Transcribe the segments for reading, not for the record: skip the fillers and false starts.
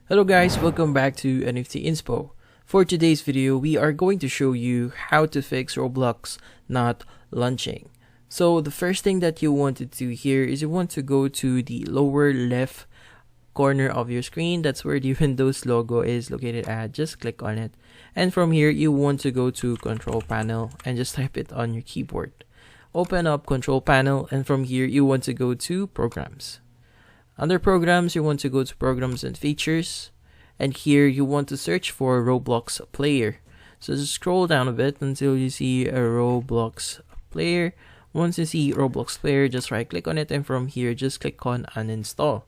Hello guys, welcome back to NFT Inspo. For today's video, we are going to show you how to fix Roblox not launching. So the first thing that you want to do here is you want to go to the lower left corner of your screen. That's where the Windows logo is located at. Just click on it. And from here, you want to go to Control Panel and just type it on your keyboard. Open up Control Panel, and from here, you want to go to Programs. Under Programs, you want to go to Programs and Features, and here you want to search for Roblox Player. So just scroll down a bit until you see a Roblox Player. Once you see Roblox Player, just right click on it, and from here just click on Uninstall.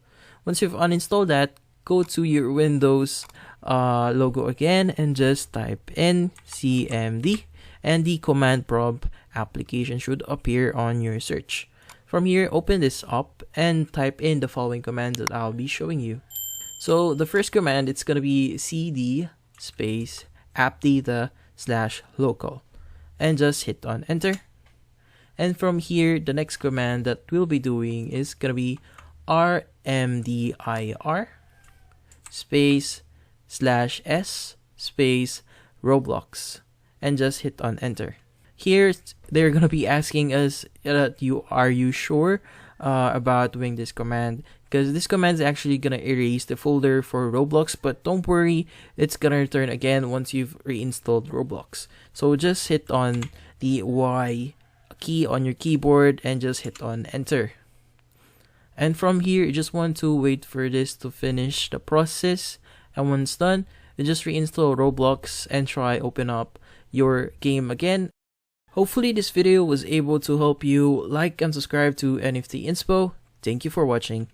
Once you've uninstalled that, go to your Windows logo again and just type in CMD, and the command prompt application should appear on your search. From here, open this up and type in the following commands that I'll be showing you. So the first command, it's going to be cd space appdata/local, and just hit on enter. And from here, the next command that we'll be doing is going to be rmdir space /s space Roblox, and just hit on enter. Here, they're going to be asking us, are you sure about doing this command? Because this command is actually going to erase the folder for Roblox, but don't worry, it's going to return again once you've reinstalled Roblox. So just hit on the Y key on your keyboard and just hit on enter. And from here, you just want to wait for this to finish the process. And once done, you just reinstall Roblox and try open up your game again. Hopefully this video was able to help you. Like and subscribe to NFT Inspo. Thank you for watching.